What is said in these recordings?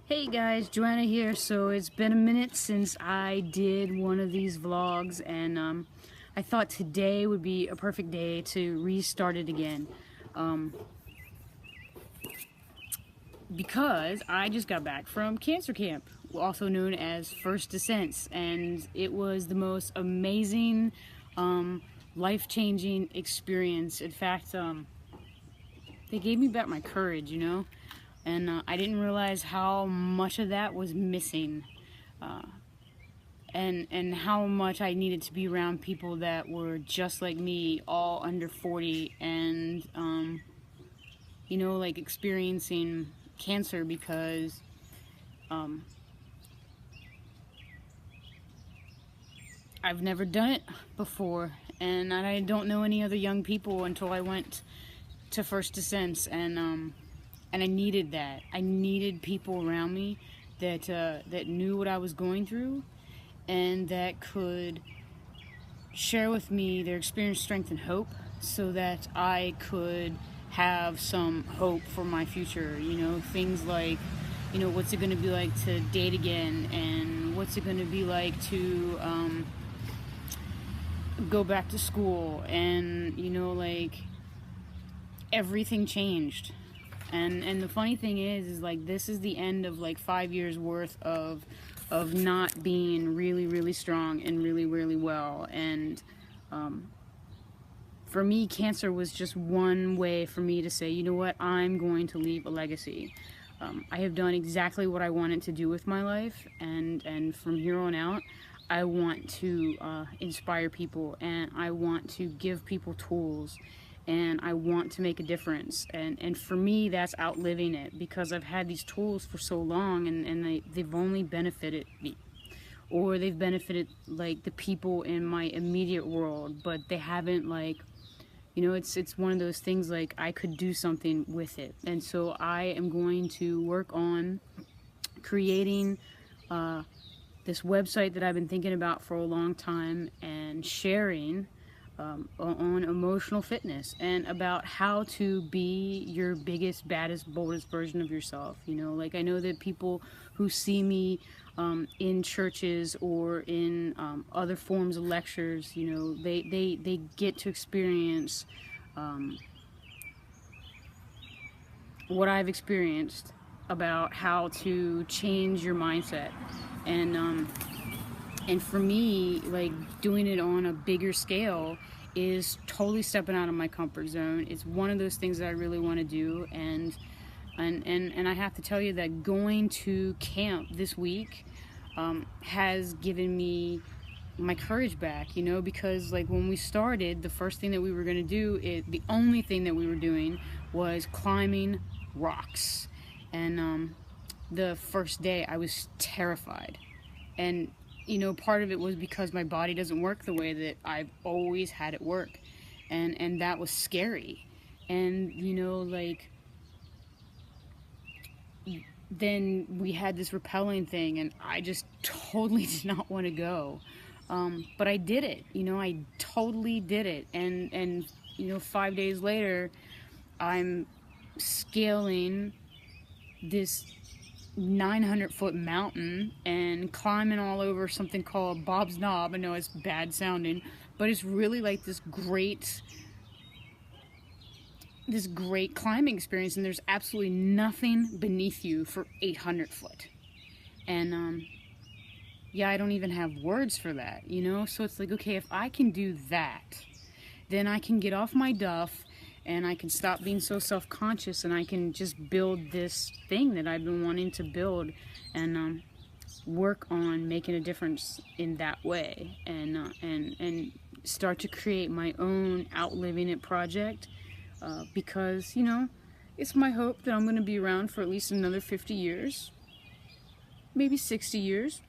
Hey guys, Joanna here. So it's been a minute since I did one of these vlogs, and I thought today would be a perfect day to restart it again. Because I just got back from cancer camp, also known as First Descents, and it was the most amazing, life-changing experience. In fact, they gave me back my courage, and I didn't realize how much of that was missing, and how much I needed to be around people that were just like me, all under 40, and like experiencing cancer, because I've never done it before, and I don't know any other young people until I went to First Descents, and I needed that. I needed people around me that knew what I was going through, and that could share with me their experience, strength, and hope, so that I could have some hope for my future. Things like, what's it going to be like to date again, and what's it going to be like to go back to school, and like everything changed. And the funny thing is like, this is the end of like 5 years worth of not being really strong and really well. And for me, cancer was just one way for me to say, you know what, I'm going to leave a legacy. I have done exactly what I wanted to do with my life, and from here on out, I want to inspire people, and I want to give people tools, and I want to make a difference. And for me, that's outliving it, because I've had these tools for so long, and they've only benefited me, or they've benefited like the people in my immediate world, but they haven't, like, it's one of those things, like, I could do something with it. And so I am going to work on creating this website that I've been thinking about for a long time, and sharing on emotional fitness, and about how to be your biggest, baddest, boldest version of yourself. Like, I know that people who see me in churches or in other forms of lectures, they get to experience what I've experienced about how to change your mindset. And for me, like, doing it on a bigger scale is totally stepping out of my comfort zone. It's one of those things that I really want to do, and I have to tell you that going to camp this week has given me my courage back, because, like, when we started, the first thing that we were going to do, the only thing that we were doing was climbing rocks. And the first day I was terrified, and part of it was because my body doesn't work the way that I've always had it work, and that was scary. And like, then we had this rappelling thing, and I just totally did not want to go, but I did it. I totally did it. And 5 days later, I'm scaling this 900-foot mountain and climbing all over something called Bob's Knob. I know it's bad sounding, but it's really like this great climbing experience, and there's absolutely nothing beneath you for 800 foot. And yeah, I don't even have words for that, so it's like, okay, if I can do that, then I can get off my duff, and I can stop being so self-conscious, and I can just build this thing that I've been wanting to build, and work on making a difference in that way, and start to create my own outliving it project, because it's my hope that I'm going to be around for at least another 50 years, maybe 60 years.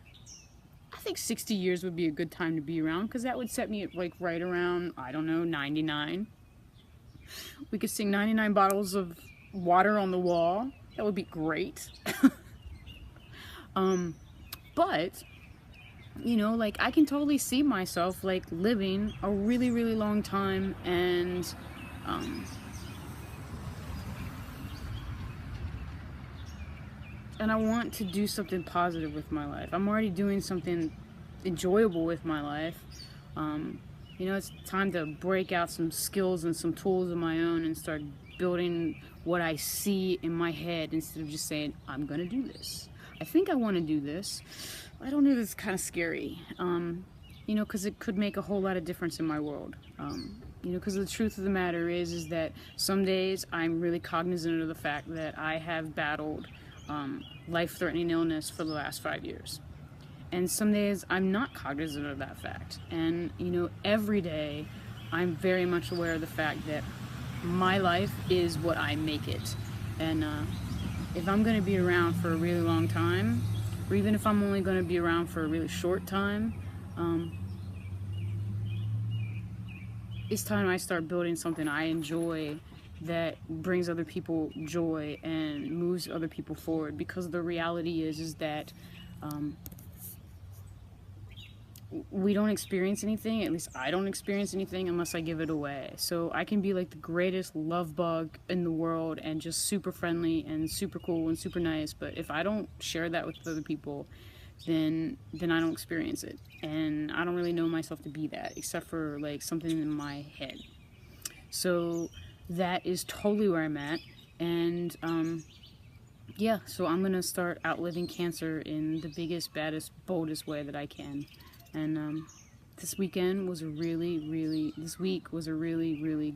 I think 60 years would be a good time to be around, because that would set me at, like, right around, I don't know, 99. We could sing 99 bottles of water on the wall. That would be great. But like, I can totally see myself, like, living a really long time, and and I want to do something positive with my life. I'm already doing something enjoyable with my life. You know, it's time to break out some skills and some tools of my own and start building what I see in my head instead of just saying, I'm gonna do this. I think I want to do this. I don't know, this is kind of scary. You know, because it could make a whole lot of difference in my world. You know, because the truth of the matter is that some days I'm really cognizant of the fact that I have battled life-threatening illness for the last 5 years. And some days I'm not cognizant of that fact. And, you know, every day I'm very much aware of the fact that my life is what I make it. And if I'm going to be around for a really long time, or even if I'm only going to be around for a really short time, it's time I start building something I enjoy that brings other people joy and moves other people forward. Because the reality is that we don't experience anything, at least I don't experience anything unless I give it away. So I can be like the greatest love bug in the world and just super friendly and super cool and super nice, but if I don't share that with other people, then I don't experience it. And I don't really know myself to be that, except for like something in my head. So that is totally where I'm at. And yeah, so I'm gonna start outliving cancer in the biggest, baddest, boldest way that I can. And this week was a really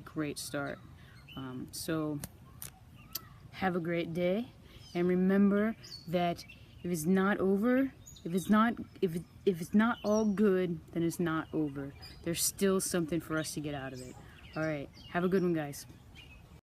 great start. So have a great day, and remember that if it's not over, if it's not all good, then it's not over. There's still something for us to get out of it. All right, have a good one, guys.